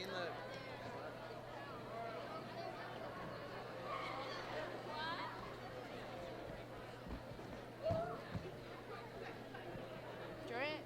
seen the. Jordan.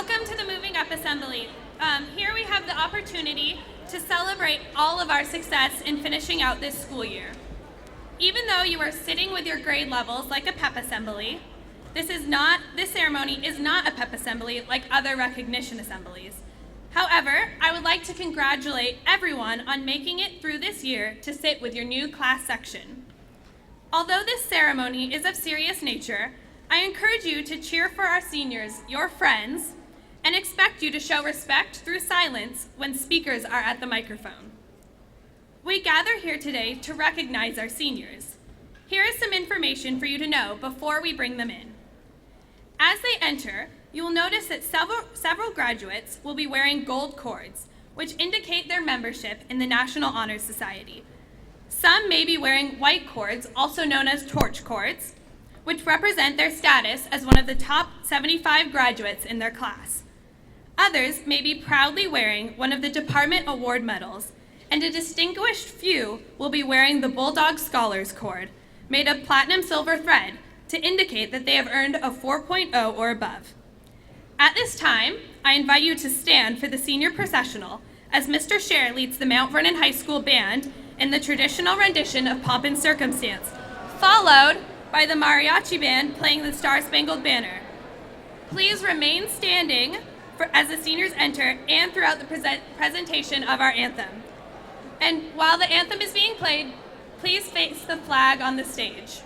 Welcome to the Moving Up Assembly. Here we have the opportunity to celebrate all of our success in finishing out this school year. Even though you are sitting with your grade levels like a pep assembly, this ceremony is not a pep assembly like other recognition assemblies. However, I would like to congratulate everyone on making it through this year to sit with your new class section. Although this ceremony is of serious nature, I encourage you to cheer for our seniors, your friends, and expect you to show respect through silence when speakers are at the microphone. We gather here today to recognize our seniors. Here is some information for you to know before we bring them in. As they enter, you will notice that several graduates will be wearing gold cords, which indicate their membership in the National Honor Society. Some may be wearing white cords, also known as torch cords, which represent their status as one of the top 75 graduates in their class. Others may be proudly wearing one of the department award medals, and a distinguished few will be wearing the Bulldog Scholars Cord, made of platinum silver thread, to indicate that they have earned a 4.0 or above. At this time, I invite you to stand for the senior processional as Mr. Scher leads the Mount Vernon High School band in the traditional rendition of Pomp and Circumstance, followed by the mariachi band playing the Star-Spangled Banner. Please remain standing as the seniors enter and throughout the presentation of our anthem. And while the anthem is being played, please face the flag on the stage.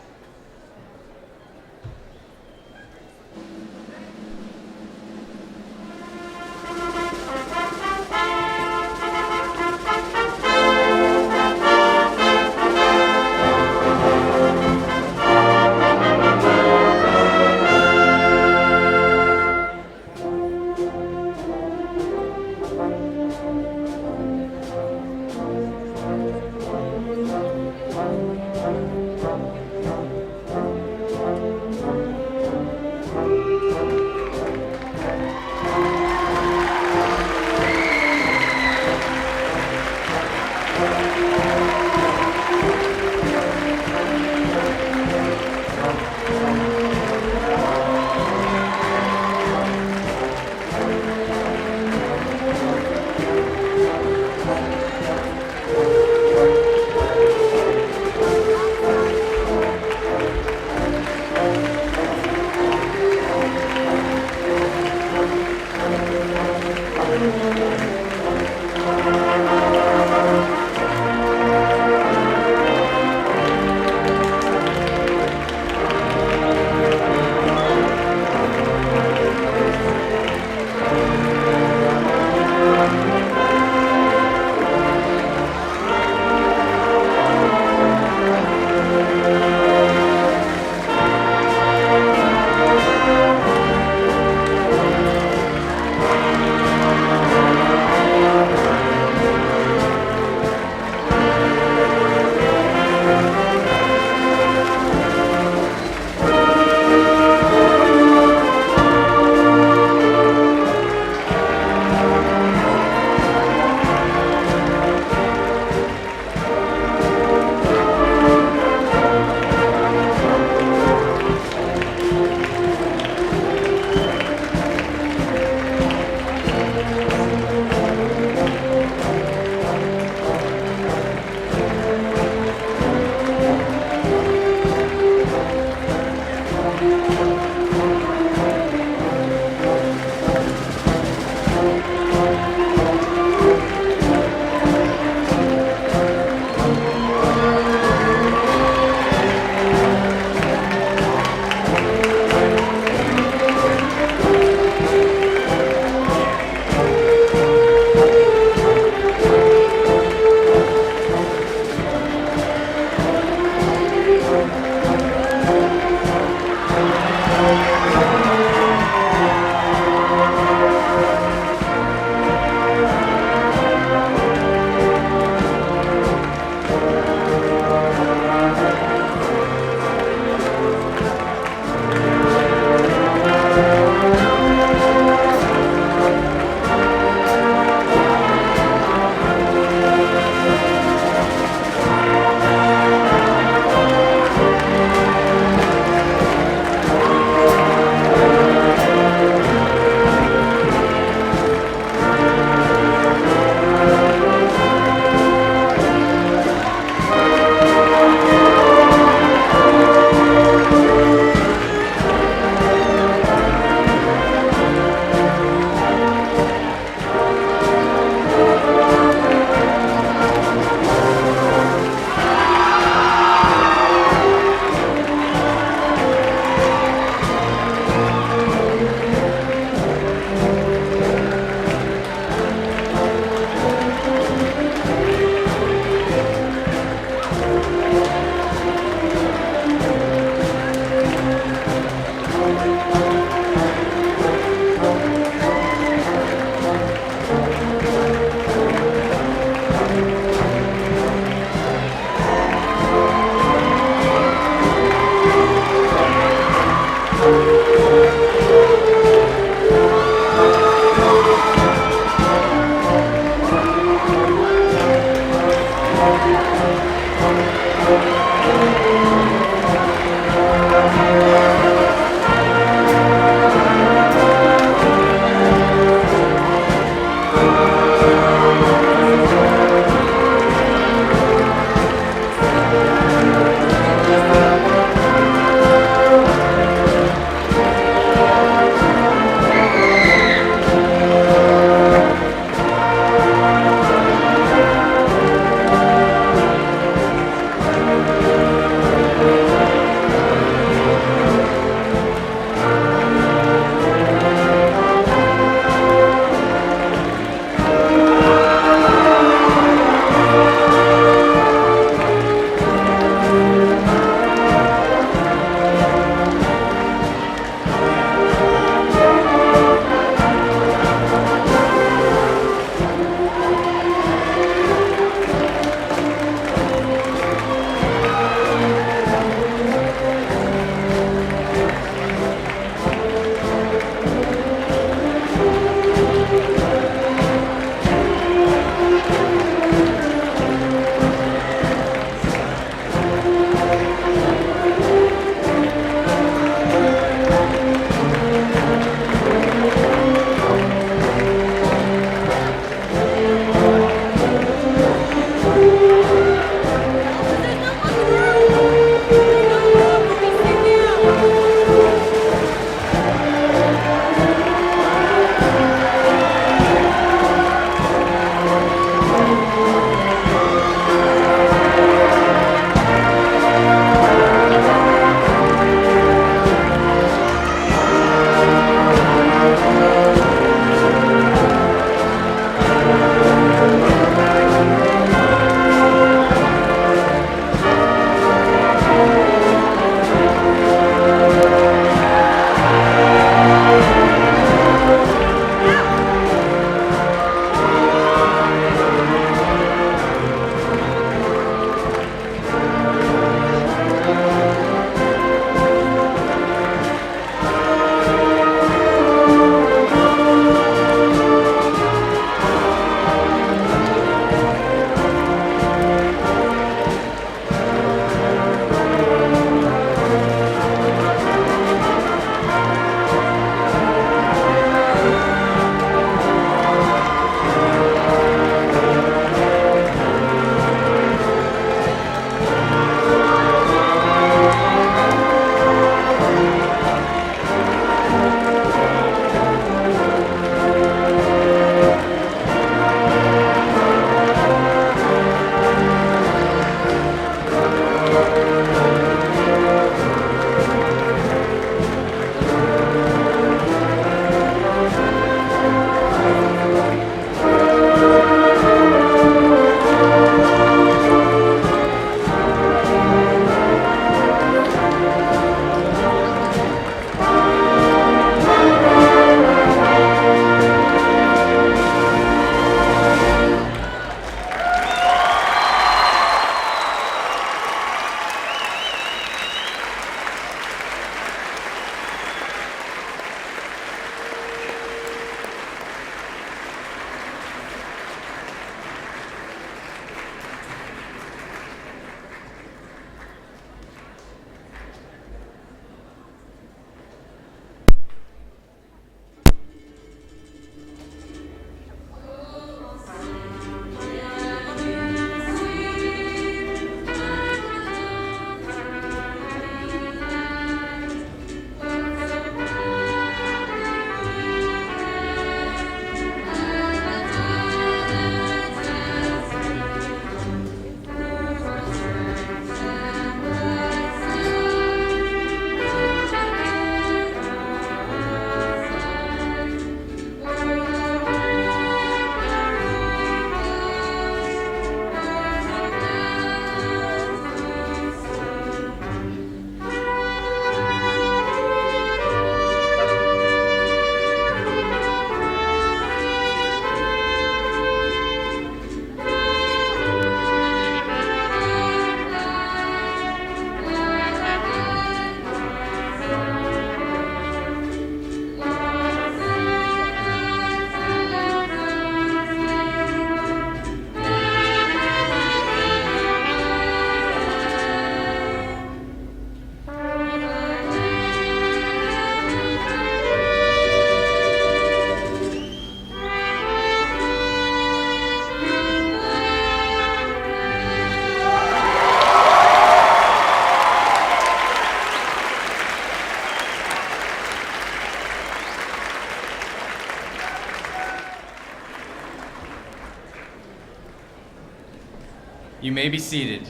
You may be seated.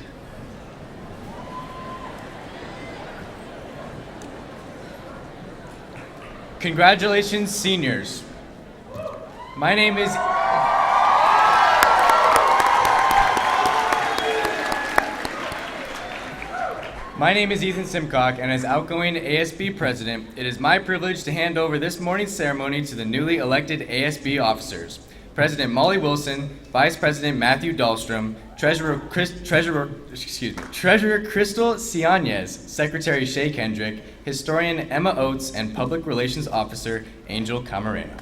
Congratulations, seniors. My name is Ethan Simcock, and as outgoing ASB president, it is my privilege to hand over this morning's ceremony to the newly elected ASB officers. President Molly Wilson, Vice President Matthew Dahlstrom, Treasurer Crystal Cianez, Secretary Shay Kendrick, Historian Emma Oates, and Public Relations Officer Angel Camarena.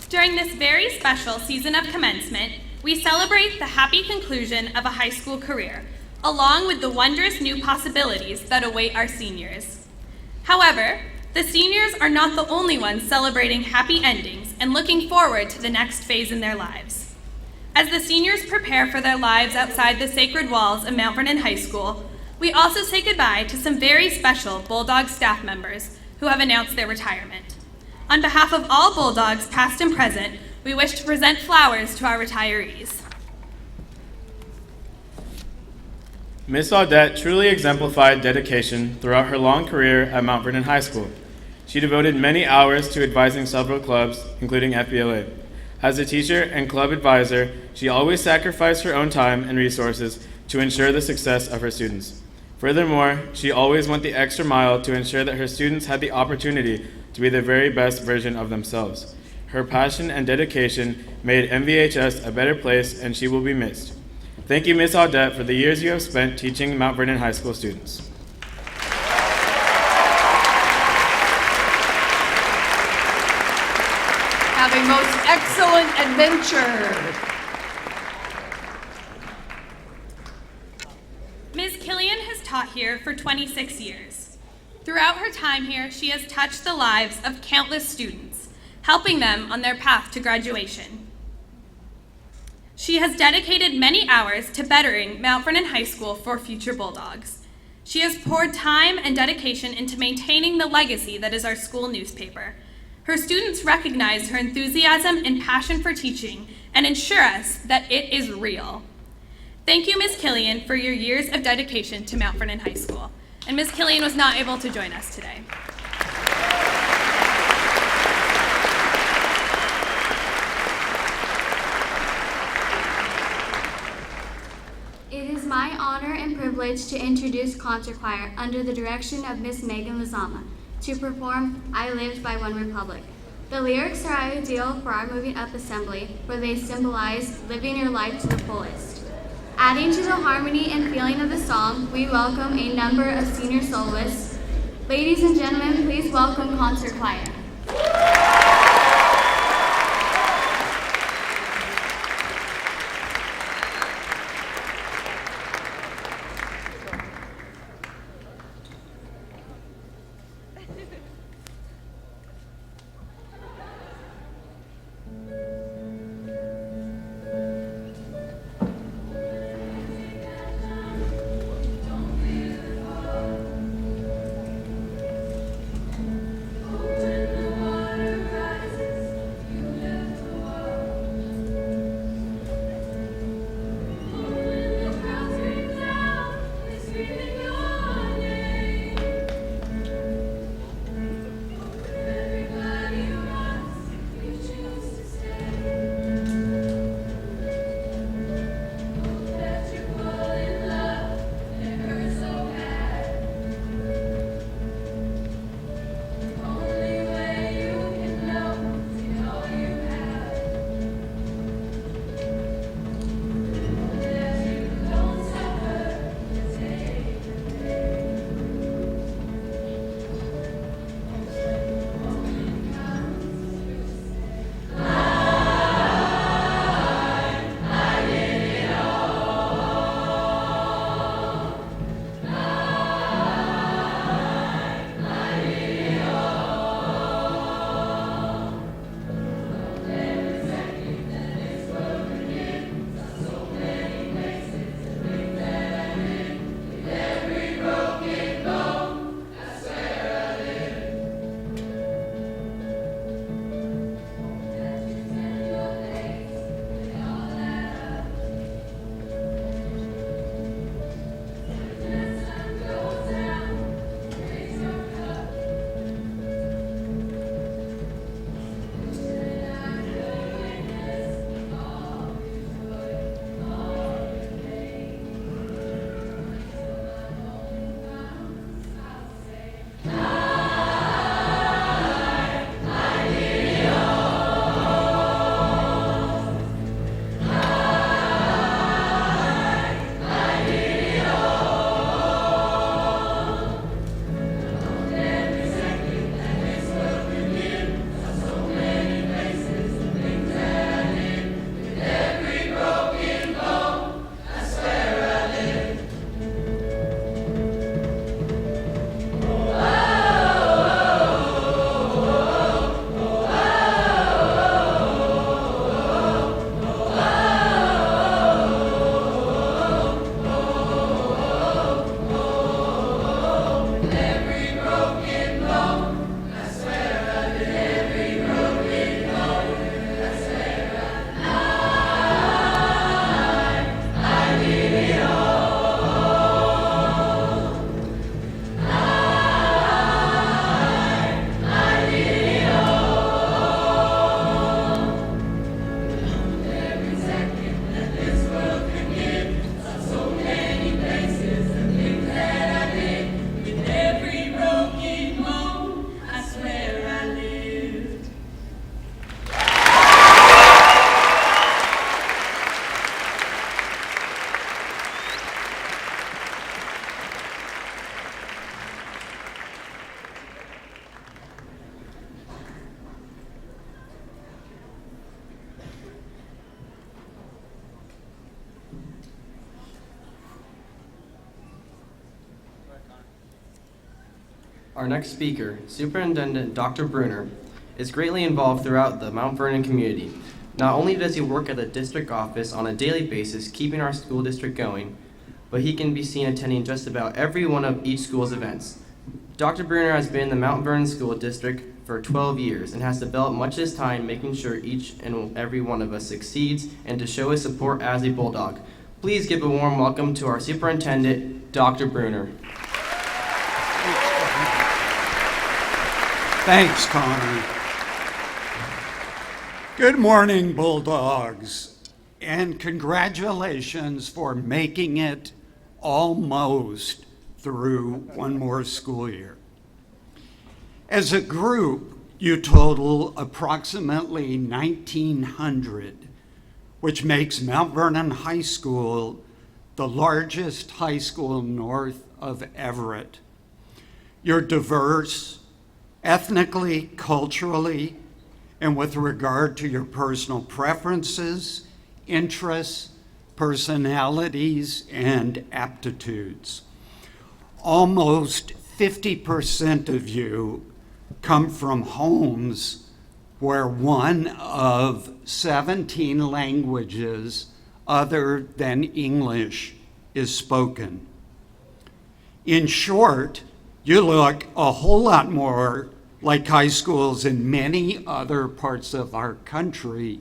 During this very special season of commencement, we celebrate the happy conclusion of a high school career, along with the wondrous new possibilities that await our seniors. However, the seniors are not the only ones celebrating happy endings and looking forward to the next phase in their lives. As the seniors prepare for their lives outside the sacred walls of Mount Vernon High School, we also say goodbye to some very special Bulldog staff members who have announced their retirement. On behalf of all Bulldogs, past and present, we wish to present flowers to our retirees. Miss Audette truly exemplified dedication throughout her long career at Mount Vernon High School. She devoted many hours to advising several clubs, including FBLA. As a teacher and club advisor, she always sacrificed her own time and resources to ensure the success of her students. Furthermore, she always went the extra mile to ensure that her students had the opportunity to be the very best version of themselves. Her passion and dedication made MVHS a better place, and she will be missed. Thank you, Ms. Audette, for the years you have spent teaching Mount Vernon High School students. Have a most excellent adventure. Ms. Killian has taught here for 26 years. Throughout her time here, she has touched the lives of countless students, helping them on their path to graduation. She has dedicated many hours to bettering Mount Vernon High School for future Bulldogs. She has poured time and dedication into maintaining the legacy that is our school newspaper. Her students recognize her enthusiasm and passion for teaching and ensure us that it is real. Thank you, Ms. Killian, for your years of dedication to Mount Vernon High School. And Ms. Killian was not able to join us today. It is my honor and privilege to introduce Concert Choir under the direction of Miss Megan Lizama to perform I Lived by One Republic. The lyrics are ideal for our Moving Up assembly, where they symbolize living your life to the fullest. Adding to the harmony and feeling of the song, we welcome a number of senior soloists. Ladies and gentlemen, please welcome Concert Choir. Our next speaker, Superintendent Dr. Bruner, is greatly involved throughout the Mount Vernon community. Not only does he work at the district office on a daily basis, keeping our school district going, but he can be seen attending just about every one of each school's events. Dr. Bruner has been in the Mount Vernon School District for 12 years and has developed much of his time making sure each and every one of us succeeds and to show his support as a Bulldog. Please give a warm welcome to our Superintendent, Dr. Bruner. Thanks, Connor. Good morning, Bulldogs, and congratulations for making it almost through one more school year. As a group, you total approximately 1,900, which makes Mount Vernon High School the largest high school north of Everett. You're diverse, ethnically, culturally, and with regard to your personal preferences, interests, personalities, and aptitudes. Almost 50% of you come from homes where one of 17 languages other than English is spoken. In short, you look a whole lot more like high schools in many other parts of our country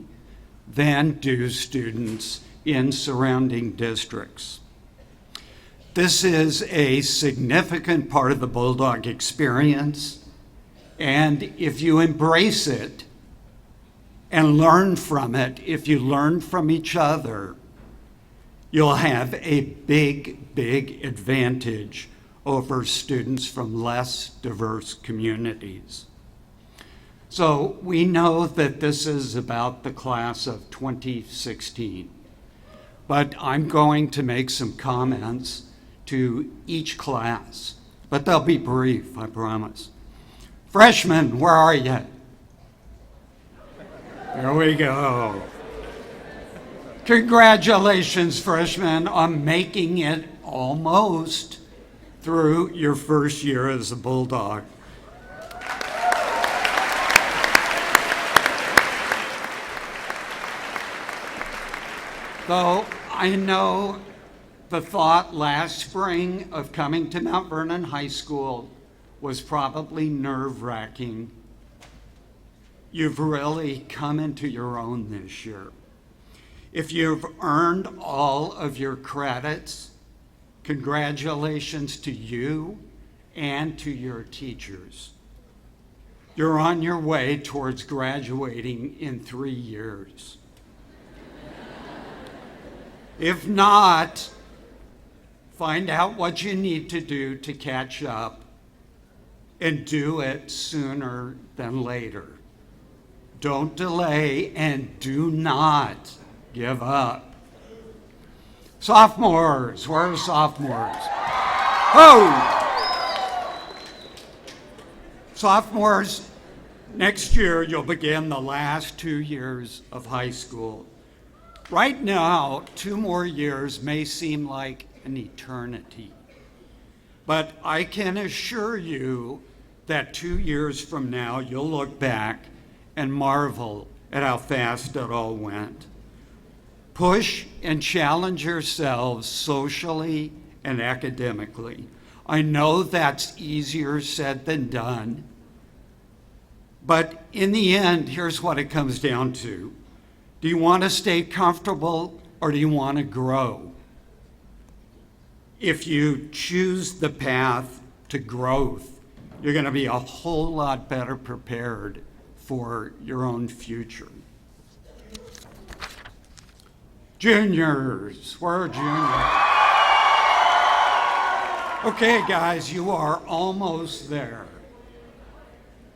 than do students in surrounding districts. This is a significant part of the Bulldog experience, and if you embrace it and learn from it, if you learn from each other, you'll have a big, big advantage over students from less diverse communities. So we know that this is about the class of 2016, but I'm going to make some comments to each class, but they'll be brief, I promise. Freshmen, where are you? There we go. Congratulations, freshmen, on making it almost through your first year as a Bulldog. Though I know the thought last spring of coming to Mount Vernon High School was probably nerve-wracking, you've really come into your own this year. If you've earned all of your credits, congratulations to you and to your teachers. You're on your way towards graduating in 3 years. If not, find out what you need to do to catch up and do it sooner than later. Don't delay and do not give up. Sophomores, where are sophomores? Oh! Sophomores, next year you'll begin the last 2 years of high school. Right now, 2 more years may seem like an eternity, but I can assure you that 2 years from now you'll look back and marvel at how fast it all went. Push and challenge yourselves socially and academically. I know that's easier said than done, but in the end, here's what it comes down to. Do you want to stay comfortable or do you want to grow? If you choose the path to growth, you're going to be a whole lot better prepared for your own future. Juniors, where are juniors? Okay, guys, you are almost there.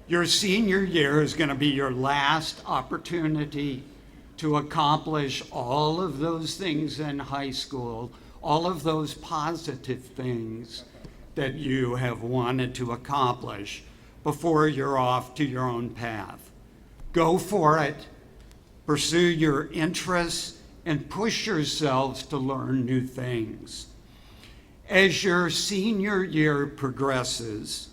Your senior year is going to be your last opportunity to accomplish all of those things in high school, all of those positive things that you have wanted to accomplish before you're off to your own path. Go for it, pursue your interests, and push yourselves to learn new things. As your senior year progresses,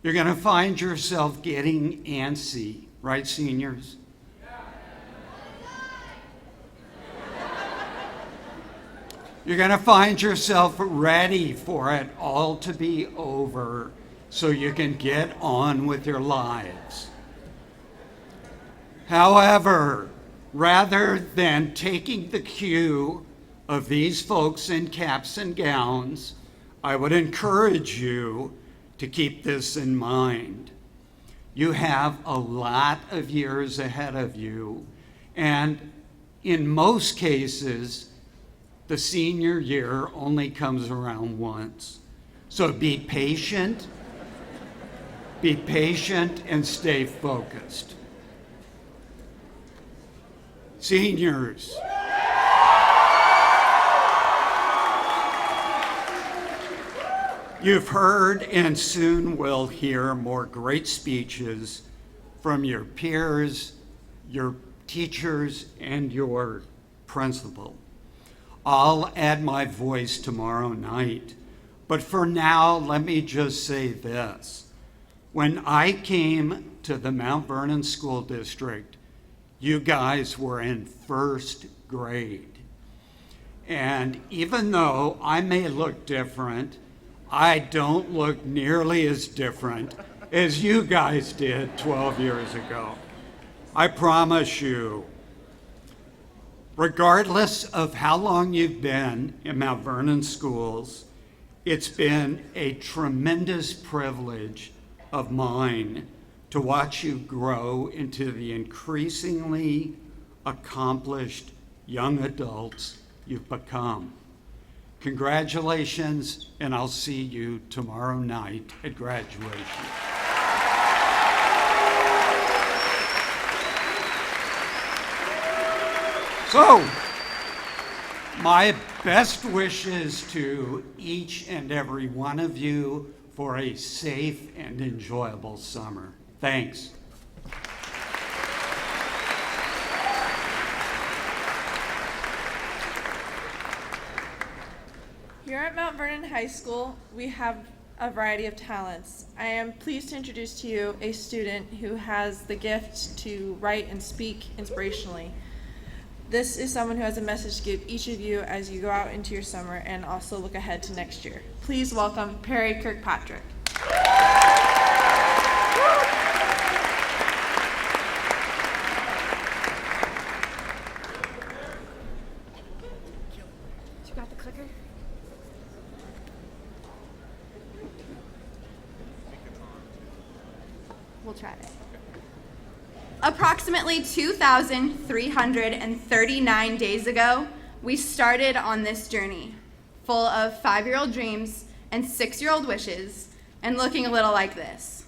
You're going to find yourself getting antsy, right, seniors? You're going to find yourself ready for it all to be over so you can get on with your lives. However, rather than taking the cue of these folks in caps and gowns, I would encourage you to keep this in mind. You have a lot of years ahead of you, and in most cases, the senior year only comes around once. So be patient and stay focused. Seniors, you've heard and soon will hear more great speeches from your peers, your teachers, and your principal. I'll add my voice tomorrow night, but for now, let me just say this. When I came to the Mount Vernon School District, you guys were in first grade. And even though I may look different, I don't look nearly as different as you guys did 12 years ago. I promise you. Regardless of how long you've been in Mount Vernon schools, it's been a tremendous privilege of mine to watch you grow into the increasingly accomplished young adults you've become. Congratulations, and I'll see you tomorrow night at graduation. So, my best wishes to each and every one of you for a safe and enjoyable summer. Thanks. Here at Mount Vernon High School, we have a variety of talents. I am pleased to introduce to you a student who has the gift to write and speak inspirationally. This is someone who has a message to give each of you as you go out into your summer and also look ahead to next year. Please welcome Perry Kirkpatrick. You got the clicker? We'll try it. Approximately 2,339 days ago, we started on this journey, full of 5-year-old dreams and 6-year-old wishes, and looking a little like this.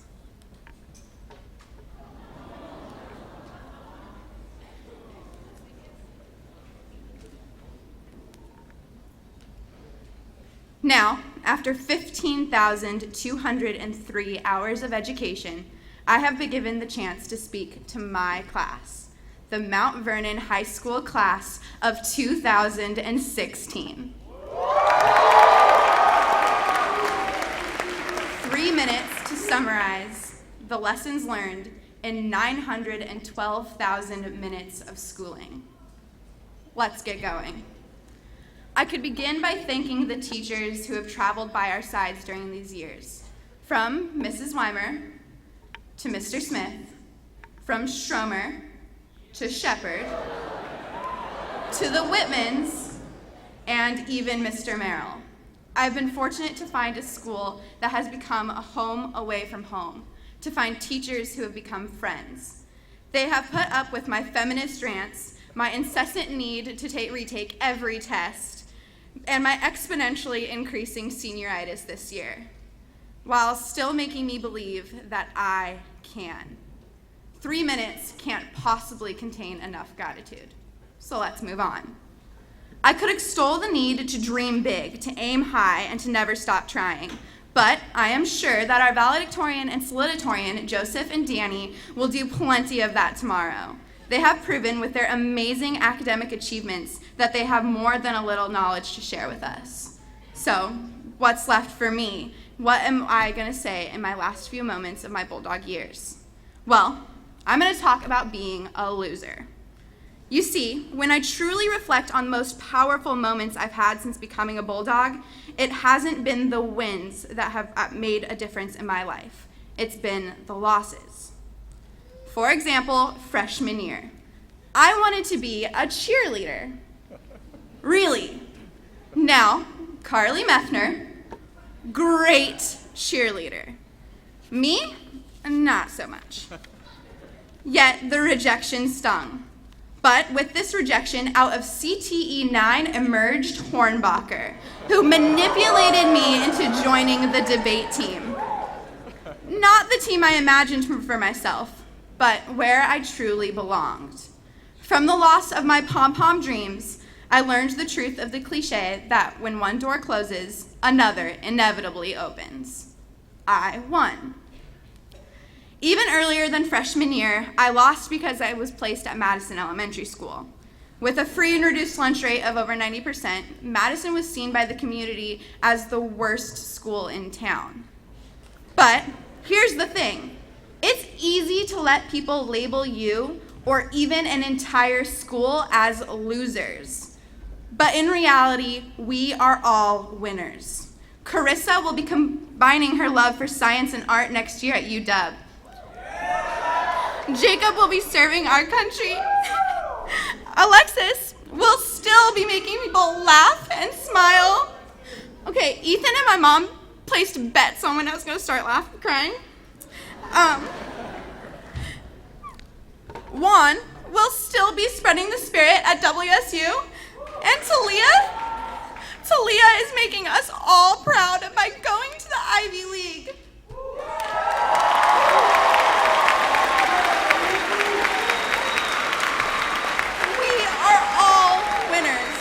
Now, after 15,203 hours of education, I have been given the chance to speak to my class, the Mount Vernon High School class of 2016. 3 minutes to summarize the lessons learned in 912,000 minutes of schooling. Let's get going. I could begin by thanking the teachers who have traveled by our sides during these years, from Mrs. Weimer to Mr. Smith, from Stromer to Shepard, to the Whitmans, and even Mr. Merrill. I've been fortunate to find a school that has become a home away from home, to find teachers who have become friends. They have put up with my feminist rants, my incessant need to retake every test, and my exponentially increasing senioritis this year, while still making me believe that I can. 3 minutes can't possibly contain enough gratitude. So let's move on. I could extol the need to dream big, to aim high, and to never stop trying. But I am sure that our valedictorian and salutatorian, Joseph and Danny, will do plenty of that tomorrow. They have proven with their amazing academic achievements that they have more than a little knowledge to share with us. So, What's left for me? What am I going to say in my last few moments of my Bulldog years? Well, I'm going to talk about being a loser. You see, when I truly reflect on the most powerful moments I've had since becoming a Bulldog, it hasn't been the wins that have made a difference in my life. It's been the losses. For example, freshman year. I wanted to be a cheerleader. Really. Now, Carly Meffner, great cheerleader. Me, not so much. Yet the rejection stung. But with this rejection, out of CTE 9 emerged Hornbacher, who manipulated me into joining the debate team. Not the team I imagined for myself, but where I truly belonged. From the loss of my pom-pom dreams, I learned the truth of the cliche that when one door closes, another inevitably opens. I won. Even earlier than freshman year, I lost because I was placed at Madison Elementary School. With a free and reduced lunch rate of over 90%, Madison was seen by the community as the worst school in town. But here's the thing. It's easy to let people label you or even an entire school as losers. But in reality, we are all winners. Carissa will be combining her love for science and art next year at UW. Jacob will be serving our country. Alexis will still be making people laugh and smile. Okay, Ethan and my mom placed bets on when I was going to start crying. Juan will still be spreading the spirit at WSU. And Talia is making us all proud by going to the Ivy League. We are all winners.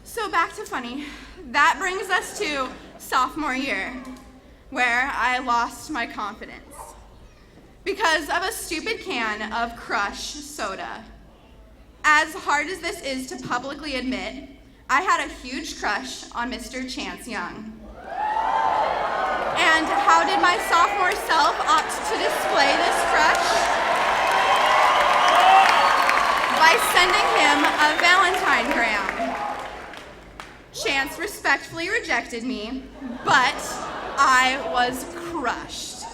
So back to funny. That brings us to sophomore year, where I lost my confidence because of a stupid can of Crush soda. As hard as this is to publicly admit, I had a huge crush on Mr. Chance Young. And how did my sophomore self opt to display this crush? By sending him a Valentine-gram. Chance respectfully rejected me, but I was crushed.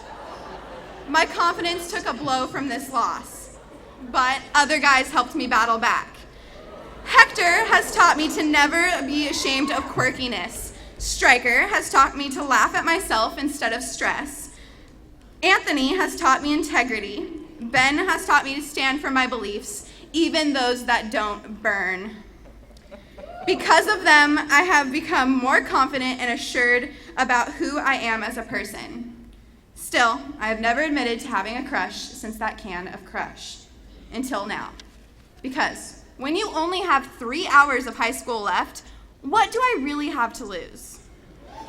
My confidence took a blow from this loss, but other guys helped me battle back. Hector has taught me to never be ashamed of quirkiness. Stryker has taught me to laugh at myself instead of stress. Anthony has taught me integrity. Ben has taught me to stand for my beliefs, even those that don't burn. Because of them, I have become more confident and assured about who I am as a person. Still, I have never admitted to having a crush since that can of Crush. Until now. Because when you only have 3 hours of high school left, what do I really have to lose?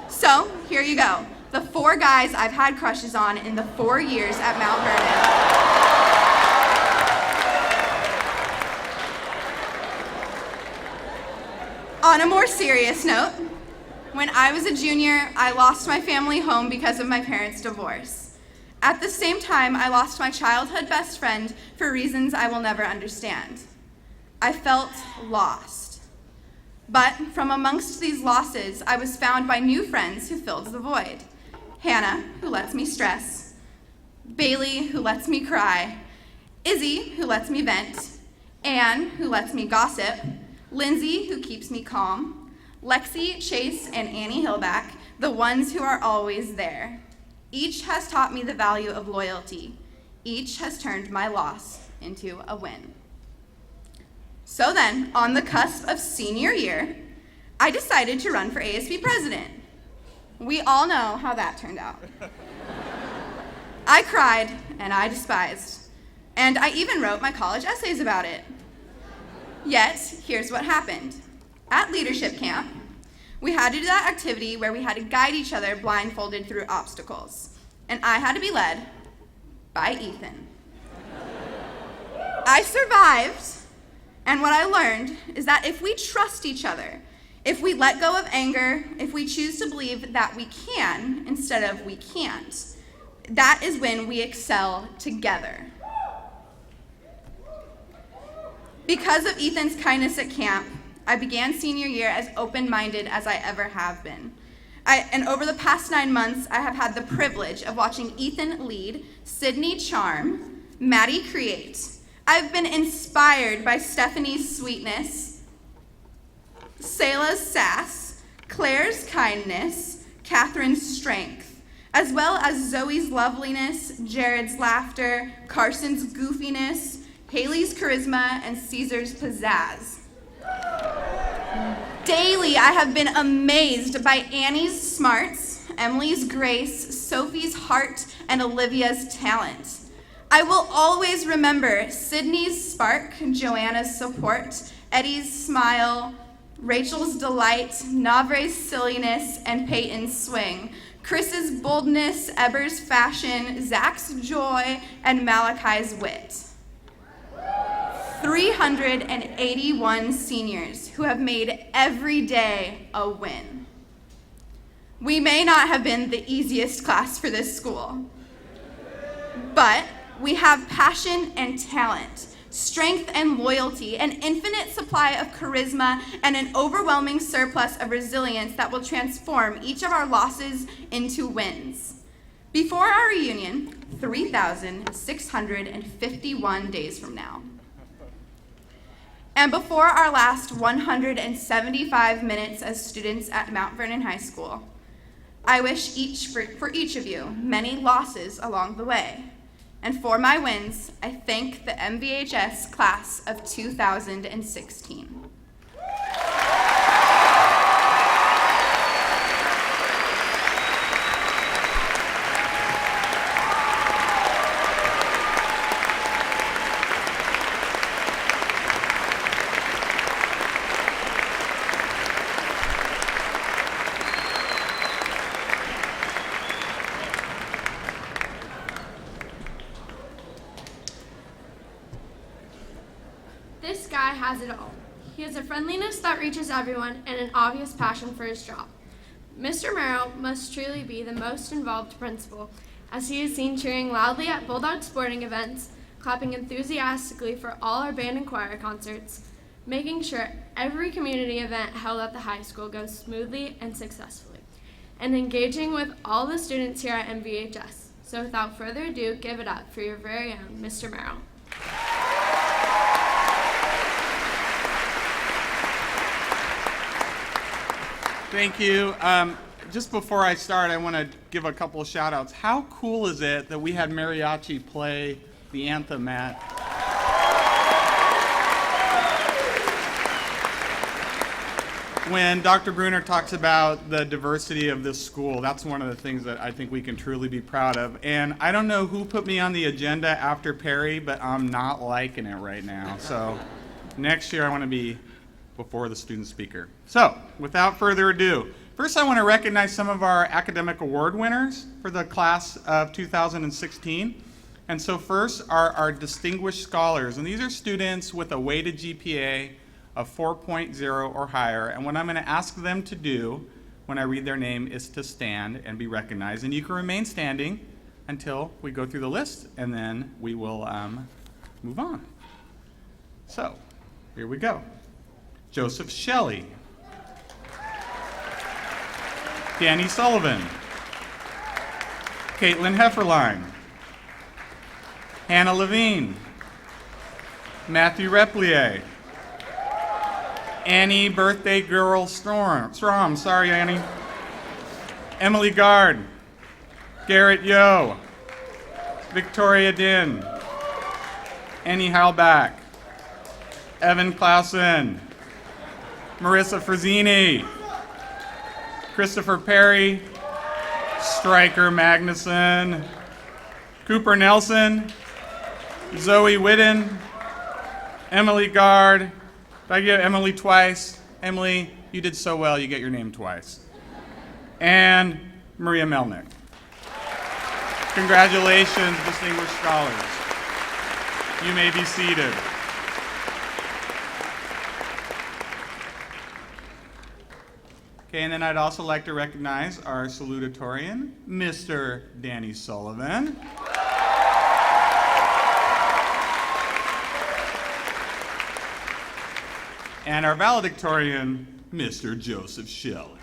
So, here you go. The 4 guys I've had crushes on in the 4 years at Mount Vernon. On a more serious note, when I was a junior, I lost my family home because of my parents' divorce. At the same time, I lost my childhood best friend for reasons I will never understand. I felt lost. But from amongst these losses, I was found by new friends who filled the void. Hannah, who lets me stress. Bailey, who lets me cry. Izzy, who lets me vent. Anne, who lets me gossip. Lindsay, who keeps me calm. Lexi, Chase, and Annie Hillback, the ones who are always there. Each has taught me the value of loyalty. Each has turned my loss into a win. So then, on the cusp of senior year, I decided to run for ASB president. We all know how that turned out. I cried, and I despised, and I even wrote my college essays about it. Yet, here's what happened. At leadership camp, we had to do that activity where we had to guide each other blindfolded through obstacles, and I had to be led by Ethan. I survived, and what I learned is that if we trust each other, If we let go of anger, if we choose to believe that we can instead of we can't, that is when we excel together. Because of Ethan's kindness at camp, I began senior year as open-minded as I ever have been. And over the past 9 months, I have had the privilege of watching Ethan lead, Sydney charm, Maddie create. I've been inspired by Stephanie's sweetness, Selah's sass, Claire's kindness, Catherine's strength, as well as Zoe's loveliness, Jared's laughter, Carson's goofiness, Haley's charisma, and Caesar's pizzazz. Daily, I have been amazed by Annie's smarts, Emily's grace, Sophie's heart, and Olivia's talent. I will always remember Sydney's spark, Joanna's support, Eddie's smile, Rachel's delight, Navre's silliness, and Peyton's swing, Chris's boldness, Eber's fashion, Zach's joy, and Malachi's wit. 381 seniors who have made every day a win. We may not have been the easiest class for this school, but we have passion and talent, strength and loyalty, an infinite supply of charisma, and an overwhelming surplus of resilience that will transform each of our losses into wins. Before our reunion, 3,651 days from now, and before our last 175 minutes as students at Mount Vernon High School, I wish for each of you many losses along the way. And for my wins, I thank the MVHS class of 2016. This guy has it all. He has a friendliness that reaches everyone and an obvious passion for his job. Mr. Merrill must truly be the most involved principal, as he is seen cheering loudly at Bulldog sporting events, clapping enthusiastically for all our band and choir concerts, making sure every community event held at the high school goes smoothly and successfully, and engaging with all the students here at MVHS. So without further ado, give it up for your very own Mr. Merrill. Thank you. Just before I start, I want to give a couple of shout outs. How cool is it that we had mariachi play the anthem at when Dr. Bruner talks about the diversity of this school? That's one of the things that I think we can truly be proud of. And I don't know who put me on the agenda after Perry, but I'm not liking it right now. So next year I want to be before the student speaker. So, without further ado, first I want to recognize some of our academic award winners for the class of 2016. And so first are our distinguished scholars, and these are students with a weighted GPA of 4.0 or higher. And what I'm going to ask them to do when I read their name is to stand and be recognized. And you can remain standing until we go through the list, and then we will move on. So, here we go. Joseph Shelley, Danny Sullivan, Caitlin Hefferline, Hannah Levine, Matthew Replier, Annie Birthday Girl Strom, sorry Annie, Emily Gard, Garrett Yo, Victoria Din, Annie Halbach, Evan Clausen, Marissa Frazzini, Christopher Perry, Stryker Magnuson, Cooper Nelson, Zoe Whitten, Emily Gard. Did I get Emily twice? Emily, you did so well, you get your name twice. And Maria Melnick. Congratulations, distinguished scholars. You may be seated. Okay, and then I'd also like to recognize our salutatorian, Mr. Danny Sullivan. And our valedictorian, Mr. Joseph Schiller.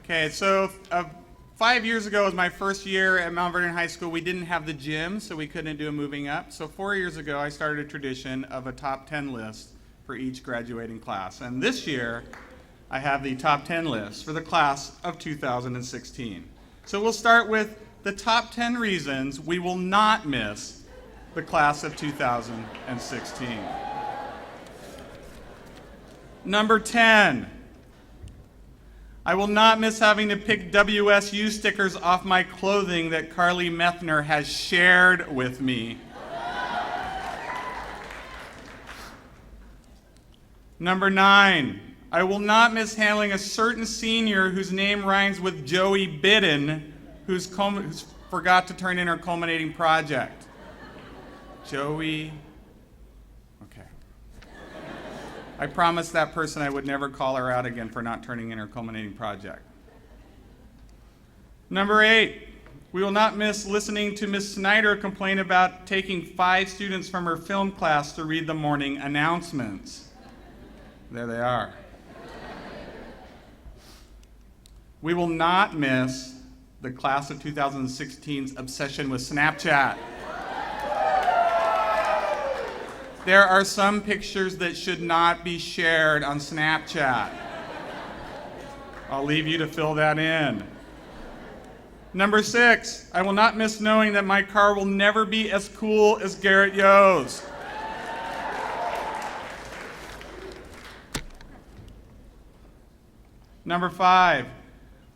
Okay, so 5 years ago was my first year at Mount Vernon High School. We didn't have the gym, so we couldn't do a moving up. So 4 years ago, I started a tradition of a top 10 list for each graduating class. And this year, I have the top 10 list for the class of 2016. So we'll start with the top 10 reasons we will not miss the class of 2016. Number 10. I will not miss having to pick WSU stickers off my clothing that Carly Methner has shared with me. Number 9, I will not miss handling a certain senior whose name rhymes with Joey Bidden, who's forgot to turn in her culminating project. Joey. I promised that person I would never call her out again for not turning in her culminating project. Number 8, we will not miss listening to Ms. Snyder complain about taking 5 students from her film class to read the morning announcements. There they are. We will not miss the class of 2016's obsession with Snapchat. There are some pictures that should not be shared on Snapchat. I'll leave you to fill that in. Number 6, I will not miss knowing that my car will never be as cool as Garrett Yo's. Number 5,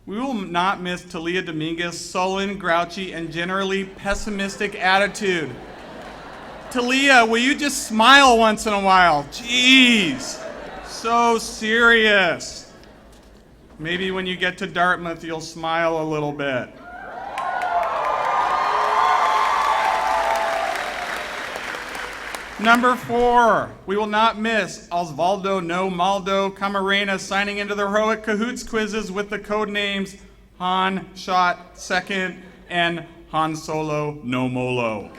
we will not miss Talia Dominguez's sullen, grouchy, and generally pessimistic attitude. Talia, will you just smile once in a while? Jeez, so serious. Maybe when you get to Dartmouth, you'll smile a little bit. Number 4, we will not miss Osvaldo No Maldo Camarena signing into the heroic Cahoots quizzes with the code names Han Shot Second and Han Solo No Molo.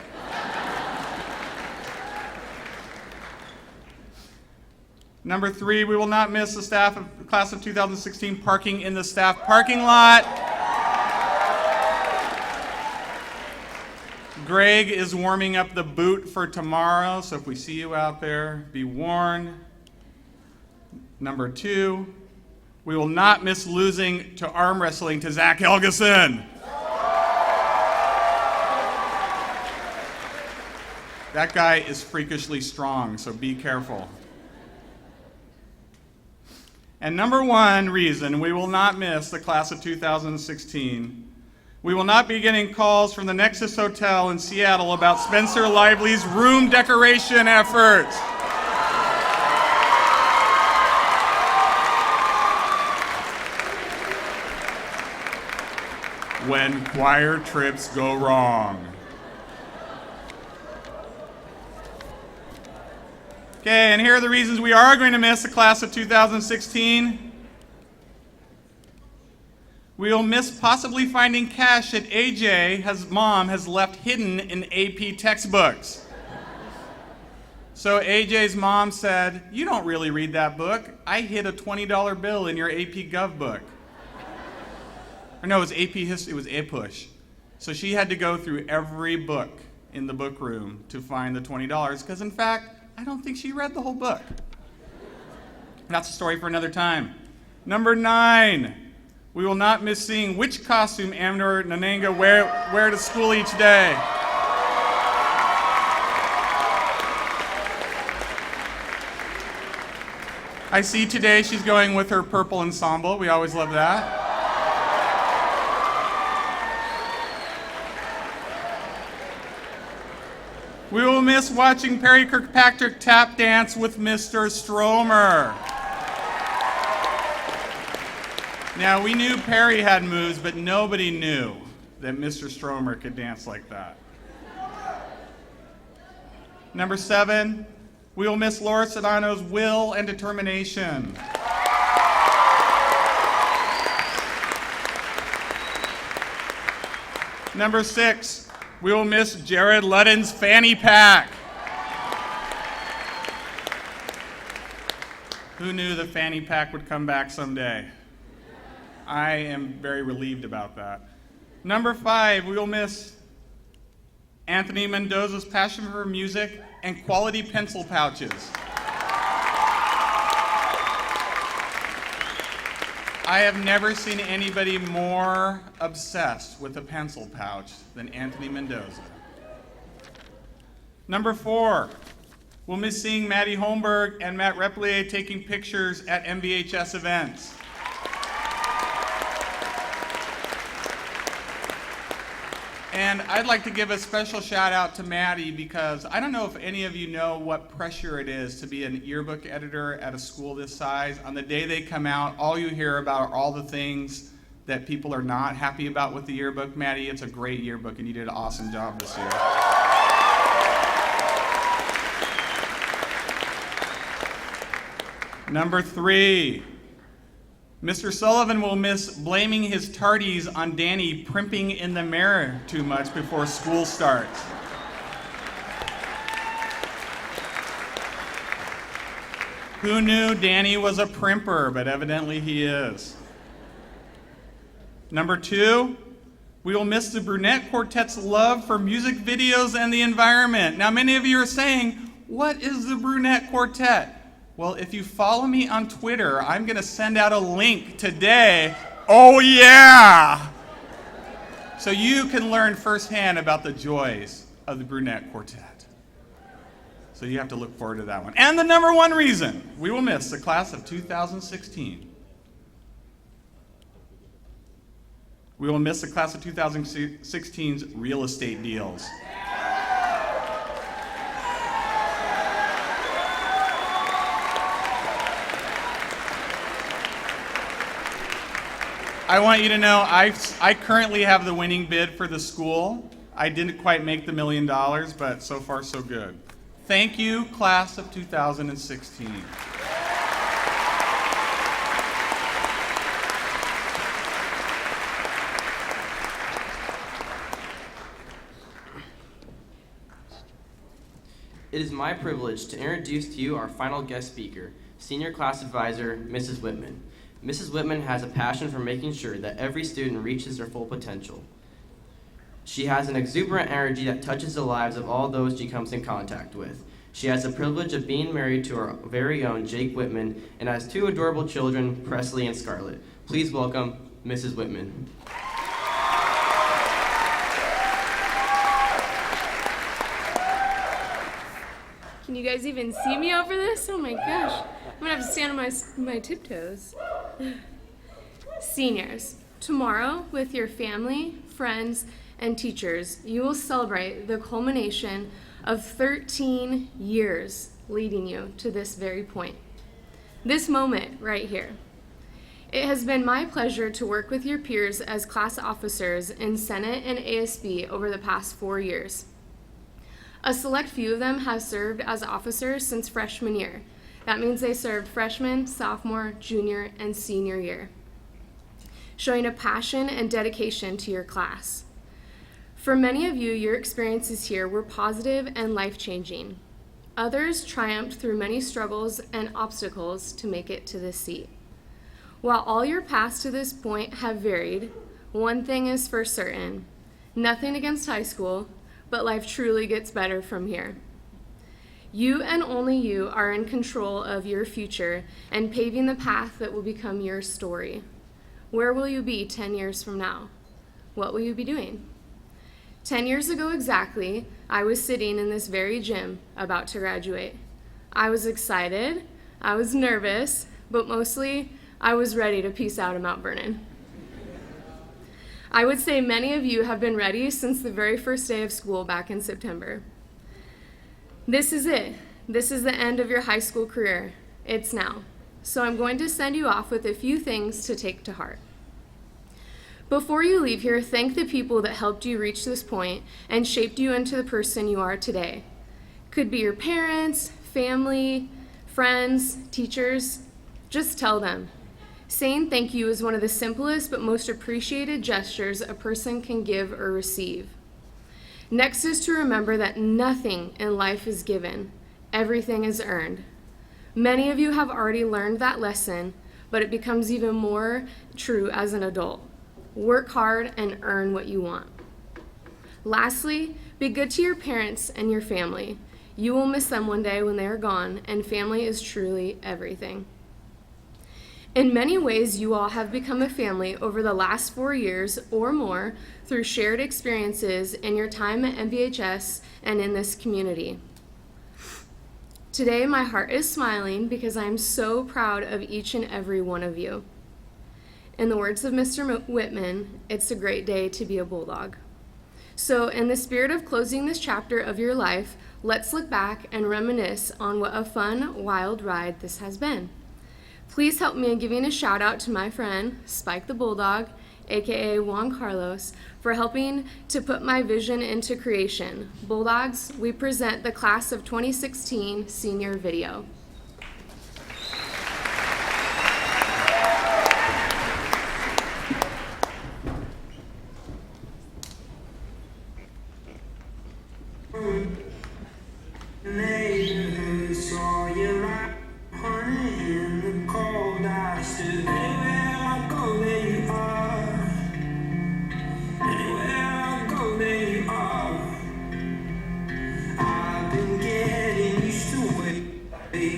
Number 3, we will not miss the staff of the class of 2016 parking in the staff parking lot. Greg is warming up the boot for tomorrow, so if we see you out there, be warned. Number 2, we will not miss losing to arm wrestling to Zach Helgeson. That guy is freakishly strong, so be careful. And number 1 reason we will not miss the class of 2016, we will not be getting calls from the Nexus Hotel in Seattle about Spencer Lively's room decoration efforts. When choir trips go wrong. Okay, and here are the reasons we are going to miss the class of 2016. We will miss possibly finding cash that AJ's mom has left hidden in AP textbooks. So AJ's mom said, "You don't really read that book. I hid a $20 bill in your AP Gov book." Or no, it was AP History, it was APUSH. So she had to go through every book in the book room to find the $20, because in fact, I don't think she read the whole book. That's a story for another time. Number 9, we will not miss seeing which costume Amnor Nananga wear to school each day. I see today she's going with her purple ensemble. We always love that. We will miss watching Perry Kirkpatrick tap dance with Mr. Stromer. Now, we knew Perry had moves, but nobody knew that Mr. Stromer could dance like that. Number 7, we will miss Laura Sedano's will and determination. Number 6, we will miss Jared Ludden's fanny pack. Who knew the fanny pack would come back someday? I am very relieved about that. Number 5, we will miss Anthony Mendoza's passion for music and quality pencil pouches. I have never seen anybody more obsessed with a pencil pouch than Anthony Mendoza. Number 4, we'll miss seeing Maddie Holmberg and Matt Replier taking pictures at MVHS events. And I'd like to give a special shout out to Maddie because I don't know if any of you know what pressure it is to be an yearbook editor at a school this size. On the day they come out, all you hear about are all the things that people are not happy about with the yearbook. Maddie, it's a great yearbook and you did an awesome job this year. Number 3, Mr. Sullivan will miss blaming his tardies on Danny primping in the mirror too much before school starts. Who knew Danny was a primper, but evidently he is. Number 2, we will miss the Brunette Quartet's love for music videos and the environment. Now, many of you are saying, what is the Brunette Quartet? Well, if you follow me on Twitter, I'm going to send out a link today. Oh, yeah! So you can learn firsthand about the joys of the Brunette Quartet. So you have to look forward to that one. And the number 1 reason we will miss the class of 2016. We will miss the class of 2016's real estate deals. I want you to know I currently have the winning bid for the school. I didn't quite make the $1 million, but so far so good. Thank you, class of 2016. It is my privilege to introduce to you our final guest speaker, Senior Class Advisor, Mrs. Whitman. Mrs. Whitman has a passion for making sure that every student reaches their full potential. She has an exuberant energy that touches the lives of all those she comes in contact with. She has the privilege of being married to our very own Jake Whitman and has 2 adorable children, Presley and Scarlett. Please welcome Mrs. Whitman. Can you guys even see me over this? Oh my gosh. I'm gonna have to stand on my tiptoes. Seniors, tomorrow with your family, friends, and teachers, you will celebrate the culmination of 13 years leading you to this very point. This moment right here. It has been my pleasure to work with your peers as class officers in Senate and ASB over the past 4 years. A select few of them have served as officers since freshman year. That means they served freshman, sophomore, junior, and senior year, showing a passion and dedication to your class. For many of you, your experiences here were positive and life-changing. Others triumphed through many struggles and obstacles to make it to this seat. While all your paths to this point have varied, one thing is for certain: nothing against high school, but life truly gets better from here. You and only you are in control of your future and paving the path that will become your story. Where will you be 10 years from now? What will you be doing? 10 years ago exactly, I was sitting in this very gym about to graduate. I was excited, I was nervous, but mostly I was ready to peace out of Mount Vernon. I would say many of you have been ready since the very first day of school back in September. This is it. This is the end of your high school career. It's now. So I'm going to send you off with a few things to take to heart. Before you leave here, thank the people that helped you reach this point and shaped you into the person you are today. Could be your parents, family, friends, teachers. Just tell them. Saying thank you is one of the simplest but most appreciated gestures a person can give or receive. Next is to remember that nothing in life is given. Everything is earned. Many of you have already learned that lesson, but it becomes even more true as an adult. Work hard and earn what you want. Lastly, be good to your parents and your family. You will miss them one day when they are gone, and family is truly everything. In many ways, you all have become a family over the last 4 years or more through shared experiences in your time at MVHS and in this community. Today, my heart is smiling because I am so proud of each and every one of you. In the words of Mr. Whitman, it's a great day to be a Bulldog. So, in the spirit of closing this chapter of your life, let's look back and reminisce on what a fun, wild ride this has been. Please help me in giving a shout out to my friend, Spike the Bulldog, aka Juan Carlos, for helping to put my vision into creation. Bulldogs, we present the Class of 2016 senior video. I've been getting used to waiting.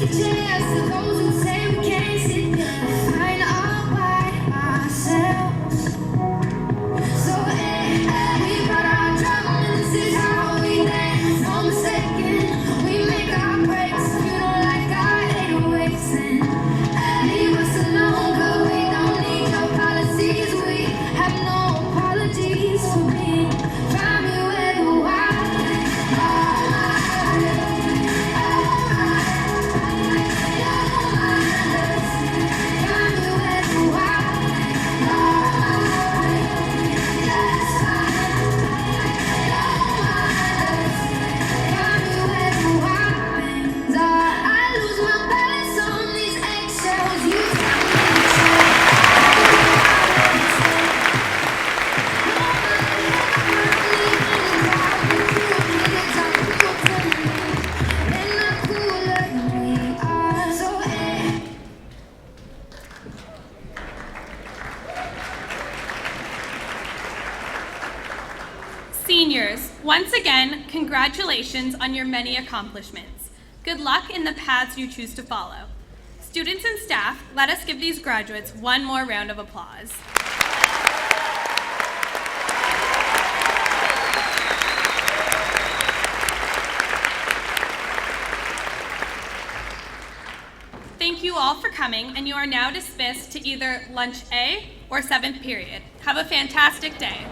the chairs to those who say we can't sit fine all by ourselves. So we brought our drum and this is how we dance. No mistaken, we make our breaks. You don't like our 808s and leave us alone, 'cause we don't need your policies. We have no apologies for being find me where the wild I lose my balance on these eggshells. You Seniors, once again, congratulations on your many accomplishments. Good luck in the paths you choose to follow. Students and staff, let us give these graduates one more round of applause. Thank you all for coming, and you are now dismissed to either lunch A or 7th period. Have a fantastic day.